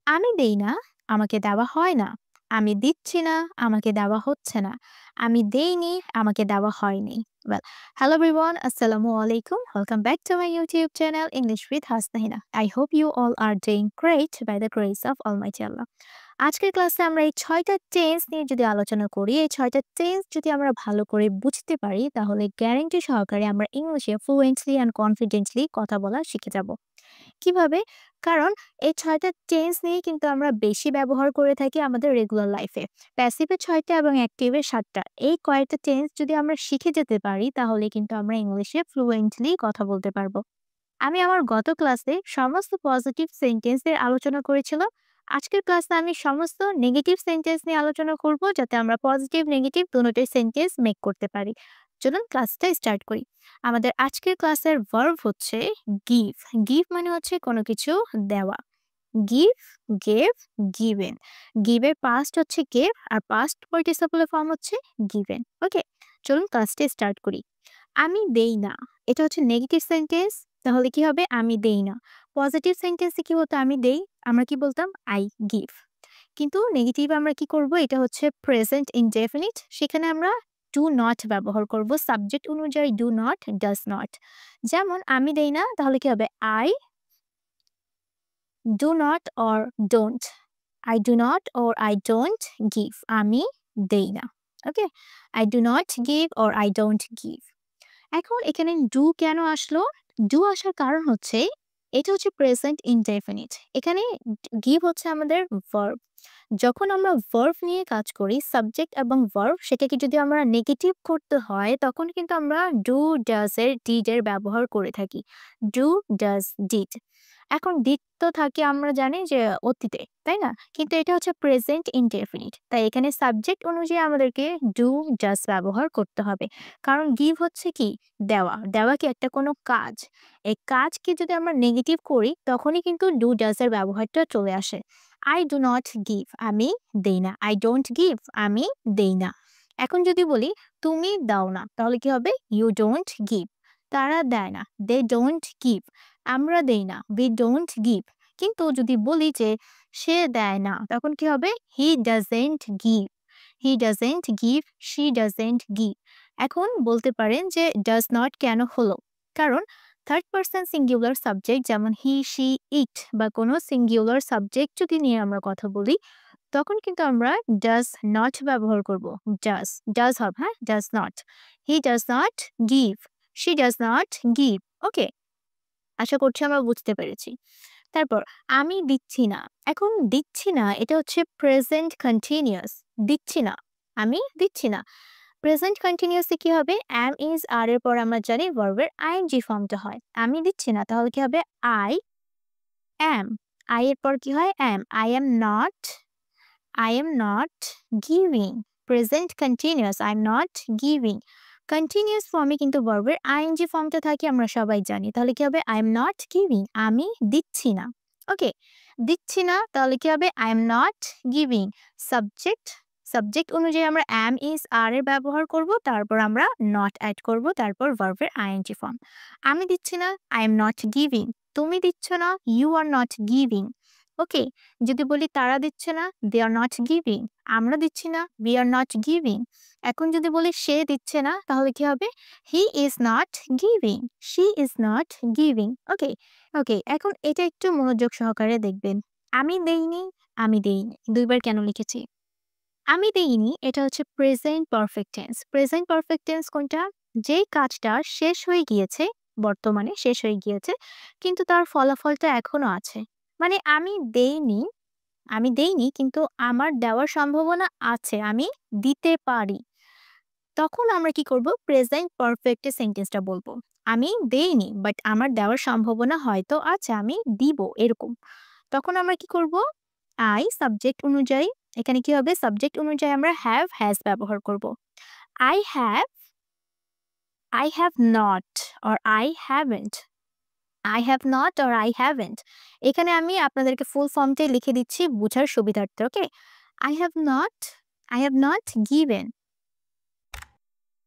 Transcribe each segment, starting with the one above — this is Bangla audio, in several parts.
আমি দেই না, আমাকে দেওয়া হয় না। আমি দিচ্ছি না, আমাকে দেওয়া হচ্ছে না। আমি দেইনি, আমাকে দেওয়া হয়নি। Well, hello everyone, Assalamu alaikum. Welcome back to my YouTube channel, English with Hasnahina. I hope you all are doing great by the grace of Almighty Allah. আজকের ক্লাসে আমরা এই ৬টা টেন্স নিয়ে যদি আলোচনা করি, এই ৬টা টেন্স যদি আমরা ভালো করে বুঝতে পারি, তাহলে গ্যারান্টি সহকারে আমরা ইংলিশে ফ্লুয়েন্টলি অ্যান্ড কনফিডেন্টলি কথা বলা শিখে যাব। কিভাবে? কারণ এই ৬ টা টেন্স নিয়েই কিন্তু আমরা বেশি ব্যবহার করে থাকি আমাদের রেগুলার লাইফে। প্যাসিভে ৬ টা এবং অ্যাক্টিভে ৭ টা। এই কয়েকটা টেন্স যদি আমরা শিখে যেতে পারি তাহলে কিন্তু আমরা ইংলিশে ফ্লুয়েন্টলি কথা বলতে পারবো। আমি আমার গত ক্লাসে সমস্ত পজিটিভ সেন্টেন্সের আলোচনা করেছিলাম। আজকের ক্লাসে আমি সমস্ত নেগেটিভ সেন্টেন্স নিয়ে আলোচনা করব যাতে আমরা পজিটিভ, নেগেটিভ দোনোটাই সেন্টেন্স মেক করতে পারি। চলুন ক্লাসটা স্টার্ট করি। আমাদের আজকের ক্লাসের ভার্ব হচ্ছে গিভ। গিভ মানে হচ্ছে কোনো কিছু দেওয়া। Give, gave, given. গিভের পাস্ট হচ্ছে গেভ আর পাস্ট পার্টিসিপল ফর্ম হচ্ছে গিভেন। ওকে, চলুন ক্লাসটা স্টার্ট করি। আমি দেই না, এটা হচ্ছে নেগেটিভ সেন্টেন্স। তাহলে কি হবে? আমি দেই না। পজিটিভ সেন্টেন্সে কি হতো? আমি দেই, আমরা কি বলতাম? I give. কিন্তু নেগেটিভ আমরা কি করব? এটা হচ্ছে প্রেজেন্ট ইনডেফিনিট, সেখানে আমরা ডু নট ব্যবহার করব। সাবজেক্ট অনুযায়ী ডু নট, ডাজ নট। যেমন আমি দেই না, তাহলে কি হবে? I do not or don't. I do not or I don't give. আমি দেই না। Okay, I do not give or I don't give. এখন এখানে ডু কেন আসলো? ডু আসার কারণ হচ্ছে এটা হচ্ছে প্রেজেন্ট ইনডেফিনিট। এখানে গিভ হচ্ছে আমাদের ভার্ব। যখন আমরা ভার্ব নিয়ে কাজ করি, সাবজেক্ট এবং ভার্ব, সেটাকে যদি আমরা নেগেটিভ করতে হয় তখন কিন্তু আমরা ডু, ডাজ এর, ডিড এর ব্যবহার করে থাকি। Do, does, did. এখন ডিড তো থাকে আমরা জানি যে অতীতে, তাই না? কিন্তু এটা হচ্ছে প্রেজেন্ট ইনডেফিনিট। তাই এখানে সাবজেক্ট অনুযায়ী আমাদেরকে ডু, ডাজ ব্যবহার করতে হবে। কারণ গিভ হচ্ছে কি? দেওয়া। দেওয়া কি একটা কোনো কাজ। এই কাজকে যদি আমরা নেগেটিভ করি তখনই কিন্তু ডু, ডাজ এর ব্যবহারটা চলে আসে। আই ডু নট গিভ, আমি দেই না। আই ডোন্ট গিভ, আমি দেই না। এখন যদি বলি তুমি দাও না, তাহলে কি হবে? You don't give. তারা দেয় না, দে ডোন্ট গিভ। আমরা দেই না, উই ডোন্ট গিভ। কিন্তু যদি বলি যে সে দেয় না, তখন কি হবে? He doesn't give. He doesn't give, she doesn't give. এখন বলতে পারেন যে ডাজ নট কেন হলো? কারণ থার্ড পারসন সিঙ্গুলার সাবজেক্ট যেমন হি, শি, ইট বা কোনো সিঙ্গুলার সাবজেক্ট যদি নিয়ে আমরা কথা বলি তখন কিন্তু আমরা ডাজ নট ব্যবহার করব। ডাজ, ডাজ হবে, হ্যাঁ, does not. He does not give, she does not give. Okay, আশা করছি আমরা বুঝতে পেরেছি। তারপর আমি দিচ্ছি না। এখন দিচ্ছি না এটা হচ্ছে প্রেজেন্ট কন্টিনিউয়াস। দিচ্ছি না, আমি দিচ্ছি না। প্রেজেন্ট কন্টিনিউয়াসে কি হবে? অ্যাম, ইজ, আর এর পর আমরা জানি ভার্বের আইএনজি ফর্মটা হয়। আমি দিচ্ছি না, তাহলে কি হবে? I am. আই এর পর কি হয়? অ্যাম। I am not giving. Present continuous, I am not giving. Continuous ফর্মে কিন্তু ভার্বের আইএনজি ফর্মটা থাকে আমরা সবাই জানি। তাহলে কি হবে? I am not giving. আমি দিচ্ছি না। ওকে, দিচ্ছি না তাহলে কি হবে? I am not giving. Subject, subject অনুযায়ী আমরা am, is, are এর ব্যবহার করব, তারপর আমরা not অ্যাড করব, তারপর ভার্বের আইএনজি ফর্ম। আমি দিচ্ছি না, I am not giving. তুমি দিচ্ছ না, you are not giving. ওকে, যদি বলি তারা দিচ্ছে না, দে আর নট গিভিং। আমরা দিচ্ছি না, উই আর নট গিভিং। এখন যদি বলি সে দিচ্ছে না, তাহলে কি হবে? He is not giving, she is not giving. Okay, okay, এখন এটা একটু মনোযোগ সহকারে দেখবেন। আমি দেইনি, আমি দেইনি, দুইবার কেন লিখেছি? আমি দেইনি এটা হচ্ছে present perfect tense. Present perfect tense কোনটা? যেই কাজটা শেষ হয়ে গিয়েছে, বর্তমানে শেষ হয়ে গিয়েছে, কিন্তু তার ফলাফলটা এখনো আছে। মানে আমি দেইনি কিন্তু আমার দেওয়ার সম্ভাবনা আছে। আমি দিতে পারি। তখন আমরা কি করব? প্রেজেন্ট পারফেক্ট এ সেন্টেন্সটা বলব। আমি দেইনি বাট আমার দেওয়ার সম্ভাবনা হয়তো আছে। আমি দিব এরকম। তখন আমরা কি করব? আই সাবজেক্ট অনুযায়ী, এখানে কি হবে? সাবজেক্ট অনুযায়ী আমরা হ্যাভ, হ্যাজ ব্যবহার করব। I have, I have not or I haven't. I have not or I haven't. এখানে আমি আপনাদেরকে ফুল ফর্মটাই লিখে দিচ্ছি বুঝার সুবিধার্থে। ওকে, I have not, I have not given,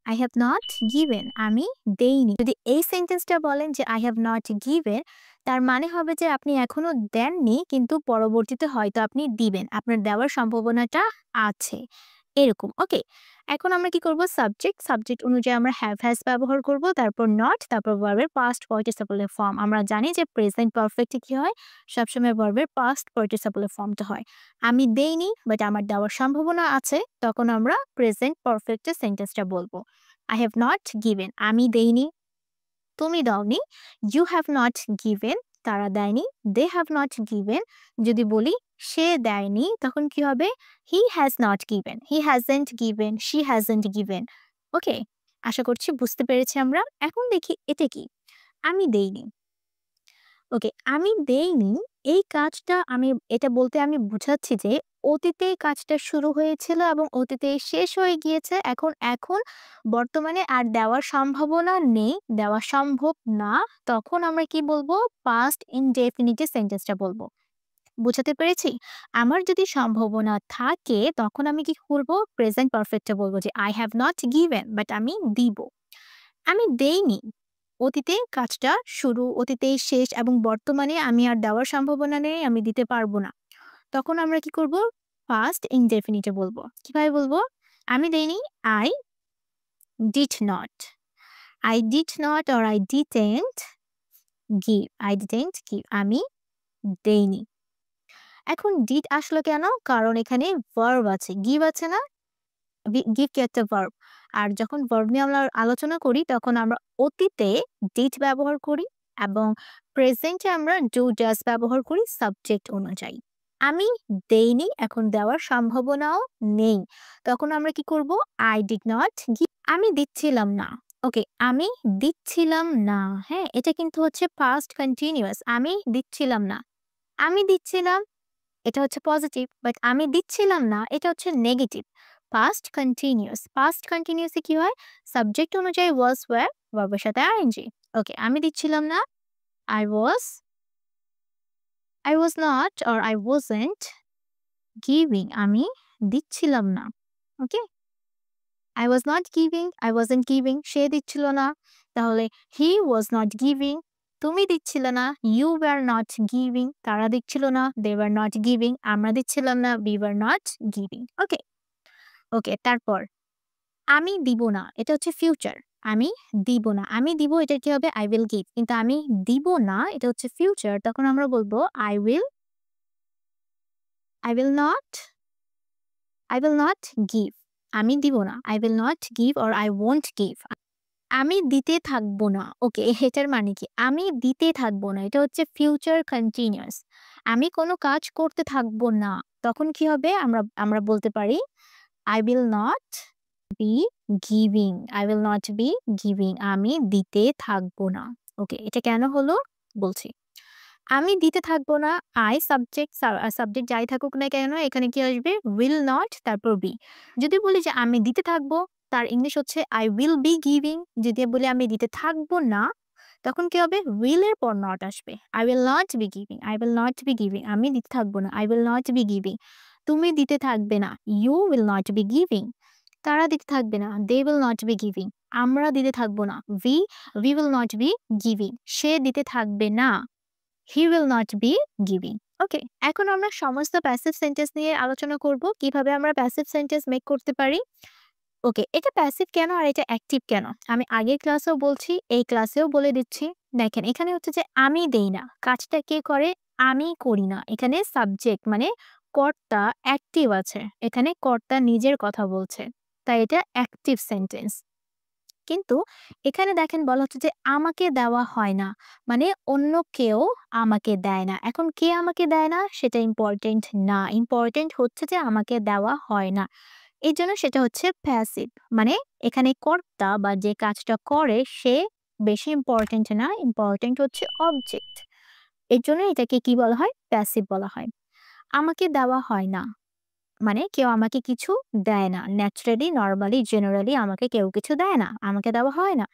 I have not given, আমি দেইনি। যদি এই সেন্টেন্সটা বলেন যে I have not given, তার মানে হবে যে আপনি এখনো দেননি কিন্তু পরবর্তীতে হয়তো আপনি দিবেন। আপনার দেওয়ার সম্ভাবনাটা আছে। এরকম। ওকে। এখন আমরা কি করব? সাবজেক্ট অনুযায়ী আমরা have has ব্যবহার করব, তারপর not, তারপর ভার্বের past participle এর ফর্ম। আমরা জানি যে প্রেজেন্ট পারফেক্টে কি হয়? সবসময় ভার্বের past participle এর ফর্মটা হয়। আমি দেইনি বাট আমার দেওয়ার সম্ভাবনা আছে, তখন আমরা প্রেজেন্ট পারফেক্টে সেন্টেন্সটা বলবো। I have not given, আমি দেইনি, তুমি দাওনি। You have not given, তারা দেয়নি। They have not given, যদি বলি সে দেয়নি তখন কি হবে? He has not given, he hasn't given, she hasn't given। ওকে, আশা করছি বুঝতে পেরেছি আমরা। এখন দেখি এটা কি? আমি দেইনি। ওকে, আমি দেইনি এই কাজটা এটা বলতে আমি বুঝাচ্ছি যে অতীতে কাজটা শুরু হয়েছিল এবং অতীতে শেষ হয়ে গিয়েছে। এখন বর্তমানে আর দেওয়ার সম্ভাবনা নেই, দেওয়া সম্ভব না। তখন আমরা কি বলবো? পাস্ট ইনডেফিনিট সেন্টেন্সটা বলবো। বুঝাতে পেরেছি? আমার যদি সম্ভাবনা থাকে তখন আমি কি করব? প্রেজেন্ট পারফেক্টে বলবো যে I have not given, but আমি দিব। আমি দেইনি। অতীতে কাজটা শুরু, অতীতেই শেষ এবং বর্তমানে আমি আর দেওয়ার সম্ভাবনা নেই, আমি দিতে পারবো না। তখন আমরা কি করব? পাস্ট ইনডেফিনিটে বলবো। কিভাবে বলবো? আমি দেইনি, I did not। I did not or I didn't give। I didn't give, আমি দেইনি। এখন did আসলো কেন? কারণ এখানে ভার্ব আছে, give আছে না? give কি একটা ভার্ব। আর যখন ভার্ব নিয়ে আমরা আলোচনা করি তখন আমরা অতীতে did ব্যবহার করি এবং প্রেজেন্টে আমরা do does ব্যবহার করি সাবজেক্ট অনুযায়ী। আমি দেইনি, এখন দেওয়ার সম্ভাবনাও নেই। তখন আমরা কি করব? I did not give। আমি দিচ্ছিলাম না। ওকে, আমি দিচ্ছিলাম না। হ্যাঁ, এটা কিন্তু হচ্ছে পাস্ট কন্টিনিউয়াস। আমি দিচ্ছিলাম না। আমি দিচ্ছিলাম, এটা হচ্ছে পজিটিভ, বাট আমি দিচ্ছিলাম না এটা হচ্ছে নেগেটিভ। Past continuous. পাস্ট কন্টিনিউয়াসে কি হয়? সাবজেক্ট অনুযায়ী was were, ভার্বের সাথে আইএনজি। ওকে, আমি দিচ্ছিলাম না, I was not or I wasn't giving, আমি দিচ্ছিলাম না। ওকে, I was not giving, I wasn't giving, সে দিচ্ছিল না, তাহলে he was not giving। তুমি দিচ্ছিলে না, you were not giving, তারা দিচ্ছিল না, they were not giving, আমরা দিচ্ছিলাম না, we were not giving। ওকে, ওকে, তারপর আমি দিব না, এটা হচ্ছে ফিউচার। আমি দিব না, আমি দিব এটা কি হবে? I will give। কিন্তু আমি দিব না এটা হচ্ছে ফিউচার, তখন আমরা বলবো I will not give। আমি দিব না, I will not give or I won't give। আমি দিতে থাকবো না। ওকে, এটার মানে কি? আমি দিতে থাকবো না, এটা হচ্ছে ফিউচার কন্টিনিউয়াস। আমি কোনো কাজ করতে থাকবো না। তখন কি হবে? আমরা বলতে পারি I will not be giving। I will not be giving, আমি দিতে থাকবো না। ওকে, এটা কেন হলো? বলছি। আমি দিতে থাকবো না, সাবজেক্ট যাই থাকুক না কেন এখানে কি আসবে? will not, তারপর be। যদি বলি যে আমি দিতে থাকবো, তার ইংলিশ হচ্ছে I will be giving। যদি বলি আমি দিতে থাকবো না, তখন কি হবে? will এর পর not আসবে। I will not be giving, I will not be giving, আমি দিতে থাকবো না, I will not be giving। তুমি দিতে থাকবে না, you will not be giving। তারা দিতে থাকবে না, they will not be giving। আমরা দিতে থাকবো না, we will not be giving। সে দিতে থাকবে না, he will not be giving। ওকে, এখন আমরা সমস্ত প্যাসিভ সেন্টেন্স নিয়ে আলোচনা করব, কিভাবে আমরা প্যাসিভ সেন্টেন্স মেক করতে পারি। ওকে, এটা প্যাসিভ কেন আর এটা অ্যাক্টিভ কেন? আমি আগের ক্লাসেও বলছি, এই ক্লাসেও বলে দিচ্ছি। দেখেন, এখানে হচ্ছে যে আমি দেই না, কাজটা কে করে? আমি করি না। এখানে সাবজেক্ট মানে কর্তা অ্যাক্টিভ আছে, এখানে কর্তা নিজের কথা বলছে, তাই এটা অ্যাক্টিভ সেন্টেন্স। কিন্তু এখানে দেখেন বলা হচ্ছে যে আমাকে দেওয়া হয় না, মানে অন্য কেউ আমাকে দেয় না। এখন কে আমাকে দেয় না সেটা ইম্পর্টেন্ট না, ইম্পর্টেন্ট হচ্ছে যে আমাকে দেওয়া হয় না। এই জন্য সেটা হচ্ছে প্যাসিভ, মানে এখানে কর্তা বা যে কাজটা করে সে বেশি ইম্পর্টেন্ট না, ইম্পর্টেন্ট হচ্ছে অবজেক্ট। এর জন্য এটাকে কি বলা হয়? প্যাসিভ বলা হয়। আমাকে দেওয়া হয় না মানে কেউ আমাকে কিছু দেয় না। ন্যাচারালি, নরমালি, জেনারেলি আমাকে কেউ কিছু দেয় না, আমাকে দেওয়া হয় না।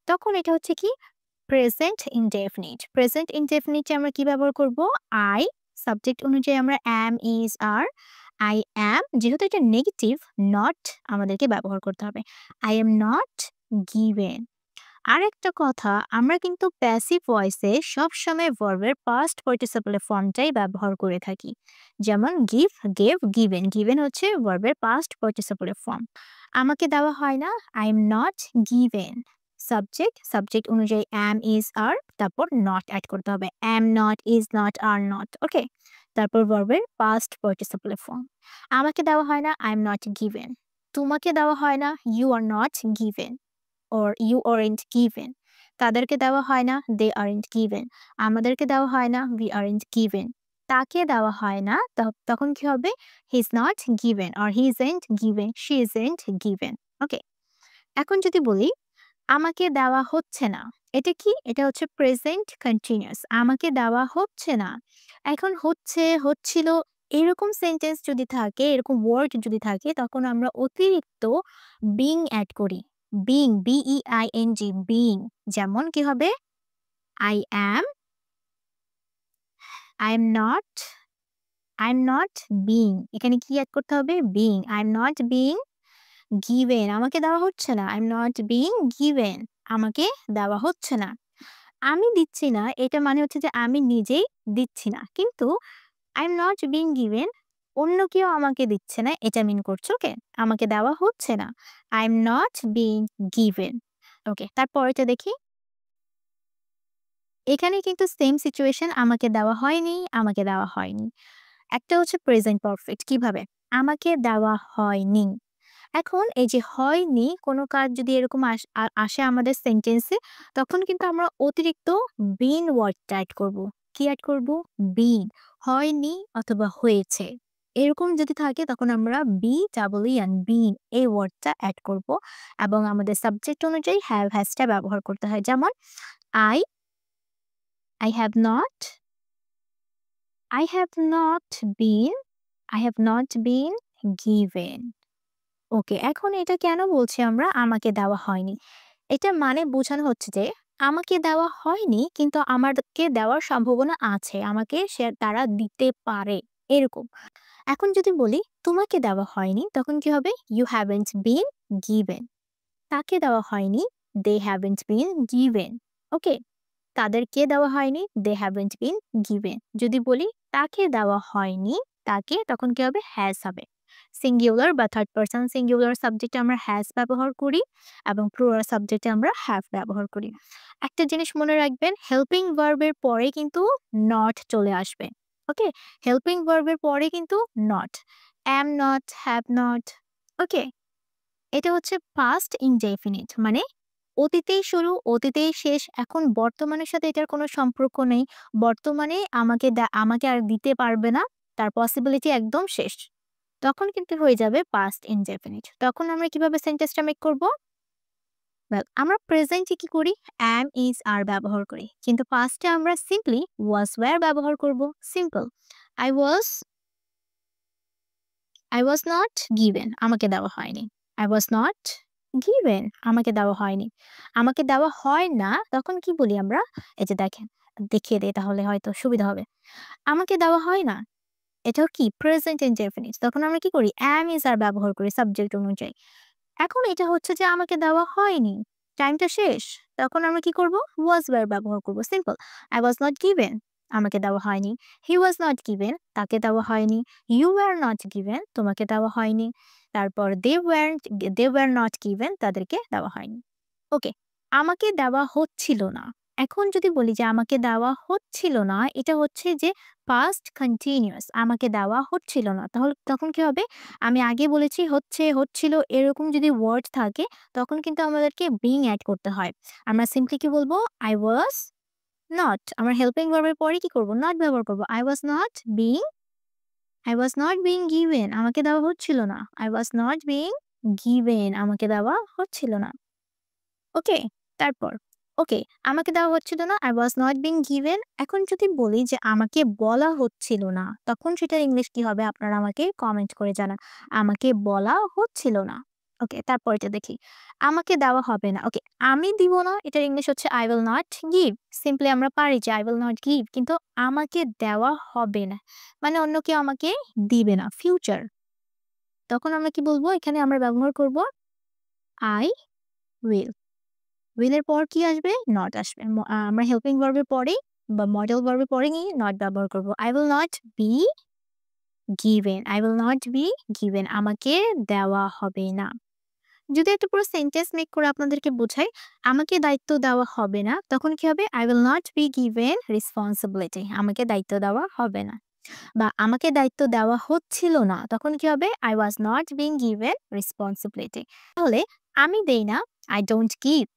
তখন এটা হচ্ছে কি? Present indefinite. প্রেজেন্ট ইনডেফিনিটে আমরা কি ব্যবহার করব? I, সাবজেক্ট অনুযায়ী আমরা am, is, are। I am যেহেতু এটা নেগেটিভ, নট আমাদেরকে ব্যবহার করতে হবে। I am not given. আরেকটা কথা, আমরা কিন্তু প্যাসিভ ভয়েসে সবসময় ভার্বের পাস্ট পার্টিসিপেল ফর্মটাই ব্যবহার করে থাকি। যেমন গিভ, গেভ, গিভেন। গিভেন হচ্ছে ভার্বের পাস্ট পার্টিসিপেল ফর্ম। আমাকে দেওয়া হয় না, I am not given. Subject, subject অনুযায়ী অ্যাম, ইজ, আর, তারপর নট অ্যাড করতে হবে। Am not, is not, are not. Okay, তারপর ভার্বের পাস্ট পার্টিসিপেল ফর্ম। আমাকে দেওয়া হয় না, আই এম নট গিভেন। তোমাকে দেওয়া হয় না, you are not given or you aren't given. তাদেরকে দেওয়া হয় না, they aren't given. আমাদেরকে দেওয়া হয় না, we aren't given. তাকে দেওয়া হয় না, তখন কি হবে? He's not given or he isn't given, she isn't given. ওকে, এখন যদি বলি আমাকে দেওয়া হচ্ছে না, এটা কি? এটা হচ্ছে প্রেজেন্ট কন্টিনিউয়াস। আমাকে দেওয়া হচ্ছে না। এখন হচ্ছে, হচ্ছিল, এরকম সেন্টেন্স যদি থাকে, এরকম ওয়ার্ড যদি থাকে, তখন আমরা অতিরিক্ত বিং অ্যাড করি। Being, B E I N G, being. যেমন কি হবে? I am, I am not, I am not being. এখানে কি অ্যাড করতে হবে? Being. I am not being given. আমাকে দেওয়া হচ্ছে না। I am not being given. আমাকে দেওয়া হচ্ছে না। আমি দিচ্ছি না, এটা মানে হচ্ছে যে আমি নিজেই দিচ্ছি না। কিন্তু I am not being given, অন্য কেউ আমাকে দিচ্ছে না, এটা মিন করছে। ওকে, আমাকে দেওয়া হচ্ছে না। I am not being given. Okay, তারপরেটা দেখি। এখানে কিন্তু সেম সিচুয়েশন, আমাকে দেওয়া হয়নি, আমাকে দেওয়া হয়নি। একটা হচ্ছে প্রেজেন্ট পারফেক্ট। কিভাবে? আমাকে দেওয়া হয়নি। এখন এই যে হয়নি, কোনো কাজ যদি এরকম আসে আমাদের সেন্টেন্সে, তখন কিন্তু আমরা অতিরিক্ত বিন ওয়ার্ডটা অ্যাড করব। কি অ্যাড করব? বিন। হয়নি অথবা হয়েছে, এরকম যদি থাকে তখন আমরা বি ডাবল ই এন, বিন, এই ওয়ার্ডটা অ্যাড করব এবং আমাদের সাবজেক্ট অনুযায়ী হ্যাভ, হ্যাজটা ব্যবহার করতে হয়। যেমন I, I have not, I have not been, I have not been given. ওকে, এখন এটা কেন বলছি আমরা আমাকে দেওয়া হয়নি? এটা মানে বোঝানো হচ্ছে যে আমাকে দেওয়া হয়নি কিন্তু আমাকে দেওয়ার সম্ভাবনা আছে। আমাকে তারা দিতে পারে, এরকম। এখন যদি বলি তোমাকে দেওয়া হয়নি, তখন কি হবে? You haven't been given. তাকে দেওয়া হয়নি, they haven't been given. ওকে, তাদেরকে দেওয়া হয়নি, they haven't been given. যদি বলি তাকে দেওয়া হয়নি, তাকে, তখন কি হবে? হ্যাজ হবে। সিঙ্গুলার বা থার্ড পারসন সিঙ্গুলার সাবজেক্টে আমরা হ্যাজ ব্যবহার করি এবং প্লুরাল সাবজেক্টে আমরা হ্যাভ ব্যবহার করি। একটা জিনিস মনে রাখবেন, হেল্পিং ভার্বের পরে কিন্তু নট চলে আসবে। ওকে, হেল্পিং ভার্বের পরে কিন্তু not, am not, have not. Okay, এটা হচ্ছে পাস্ট ইনডেফিনিট, মানে অতীতেই শুরু, অতীতেই শেষ। এখন বর্তমানের সাথে এটার কোনো সম্পর্ক নেই। বর্তমানে আমাকে আর দিতে পারবে না, তার পসিবিলিটি একদম শেষ। তখন কিন্তু হয়ে যাবে পাস্ট ইনডেফিনিট। তখন আমরা কিভাবে সেন্টেন্সটা মেক করব? ওয়েল, আমরা প্রেজেন্টে কি করি? অ্যাম, ইজ, আর ব্যবহার করি। কিন্তু পাস্টে আমরা সিম্পলি ওয়াজ, ওয়্যার ব্যবহার করব। Simple. I was, I was not given. আমাকে দেওয়া হয়নি। I was not given. আমাকে দেওয়া হয়নি। আমাকে দেওয়া হয় না, তখন কি বলি আমরা? এই যে দেখেন, দেখিয়ে দেই তাহলে হয়তো সুবিধা হবে। আমাকে দেওয়া হয় না, এটাও কি? Present indefinite. তখন আমরা কি করি? অ্যাম, ইজ, আর ব্যবহার করি সাবজেক্ট অনুযায়ী। এখন এটা হচ্ছে যে আমাকে দেওয়া হয়নি, টাইমটা শেষ। তখন আমরা কি করব? ওয়াজ, ওয়্যার ব্যবহার করব। Simple. I was not given, আমাকে দেওয়া হয়নি। হি ওয়াজ নট গিভেন, তাকে দেওয়া হয়নি। ইউ ওয়্যার নট গিভেন, তোমাকে দেওয়া হয়নি। তারপর দে ওয়্যার নট গিভেন, তাদেরকে দেওয়া হয়নি। ওকে, আমাকে দেওয়া হচ্ছিল না। এখন যদি বলি যে আমাকে দেওয়া হচ্ছিল না, এটা হচ্ছে যে পাস্ট কন্টিনিউয়াস। আমাকে দেওয়া হচ্ছিল না, তাহলে তখন কি হবে? আমি আগে বলেছি হচ্ছে, হচ্ছিল, এরকম যদি ওয়ার্ড থাকে তখন কিন্তু আমাদেরকে বিং অ্যাড করতে হয়। আমরা সিম্পলি কি বলবো? I was not. আমরা হেল্পিং ভার্বের পরে কি করব? নট ব্যবহার করব। I was not being given. আমাকে দেওয়া হচ্ছিল না। I was not being given. আমাকে দেওয়া হচ্ছিল না। ওকে, তারপর ওকে, আমাকে দেওয়া হচ্ছিল না, I was not being given. এখন যদি বলি যে আমাকে বলা হচ্ছিল না, তখন সেটার ইংলিশ কি হবে? আপনারা আমাকে কমেন্ট করে জানান। আমাকে বলা হচ্ছিল না। ওকে, তারপরেরটা দেখি। আমাকে দেওয়া হবে না। ওকে, আমি দিব না এটার ইংলিশ হচ্ছে I will not give। Simply আমরা পারি যে I will not give, কিন্তু আমাকে দেওয়া হবে না। মানে অন্য কেউ আমাকে দিবে না, ফিউচার। তখন আমরা কি বলবো? এখানে আমরা ব্যবহার করব I will। will এর পর কি আসবে? not আসবে। আমরা হেল্পিং ভার্ব এর পরেই বা মডেল ভার্ব এর পরেই not ব্যবহার করব। I will not be given। I will not be given। আমাকে দেওয়া হবে না। যদি একটা পুরো সেন্টেন্স মেক করে আপনাদেরকে বোঝাই, আমাকে দায়িত্ব দেওয়া হবে না, তখন কি হবে? I will not be given responsibility। আমাকে দায়িত্ব দেওয়া হবে না। বা আমাকে দায়িত্ব দেওয়া হচ্ছিল না, তখন কি হবে? I was not being given responsibility। তাহলে আমি দেই না, I don't give।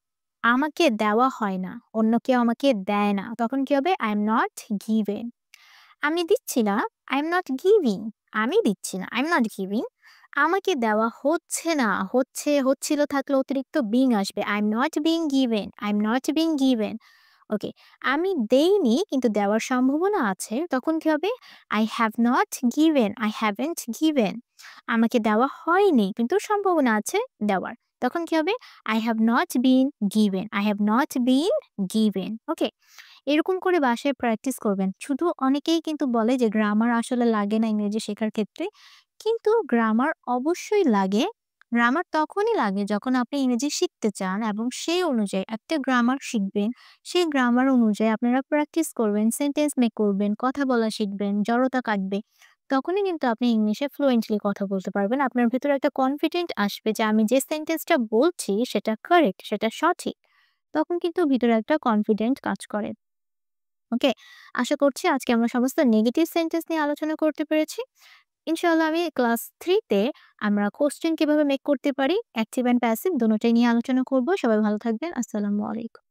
আমাকে দেওয়া হয় না, অন্য কেউ আমাকে দেয় না, তখন কি হবে? I am not given। আমি দিচ্ছি না, I am not giving। আমি দিচ্ছি না, I am not giving। আমাকে দেওয়া হচ্ছে না, হচ্ছে, হচ্ছিল থাকলে অতিরিক্ত being আসবে। I am not being given। I am not being given। ওকে, আমি দেইনি কিন্তু দেওয়ার সম্ভাবনা আছে, তখন কি হবে? I have not given। I haven't given। আমাকে দেওয়া হয়নি কিন্তু সম্ভাবনা আছে দেওয়ার, তখন কি হবে? I have not been given। I have not been given। ওকে, এরকম করে বাসায় প্র্যাকটিস করবেন। শুধু অনেকেই কিন্তু বলে যে গ্রামার আসলে লাগে না ইংরেজি শেখার ক্ষেত্রে। কিন্তু গ্রামার অবশ্যই লাগে। গ্রামার তখনই লাগে যখন আপনি ইংরেজি শিখতে চান এবং সেই অনুযায়ী একটা গ্রামার শিখবেন। সেই গ্রামার অনুযায়ী আপনারা প্র্যাকটিস করবেন, সেন্টেন্স মেক করবেন, কথা বলা শিখবেন, জড়তা কাটবে। তখনই কিন্তু আপনি ইংলিশে ফ্লুয়েন্টলি কথা বলতে পারবেন। আপনার ভেতরে একটা কনফিডেন্ট আসবে যে আমি যে সেন্টেন্সটা বলছি সেটা কারেক্ট, সেটা সঠিক। তখন কিন্তু ভিতরে একটা কনফিডেন্ট কাজ করে। ওকে? আশা করছি আজকে আমরা সমস্ত নেগেটিভ সেন্টেন্স নিয়ে আলোচনা করতে পেরেছি। ইনশাআল্লাহ আমি ক্লাস 3 তে আমরা কোয়েশ্চেন কিভাবে মেক করতে পারি, অ্যাক্টিভ অ্যান্ড প্যাসিভ দোনোটাই নিয়ে আলোচনা করব। সবাই ভালো থাকবেন। আসসালামু আলাইকুম।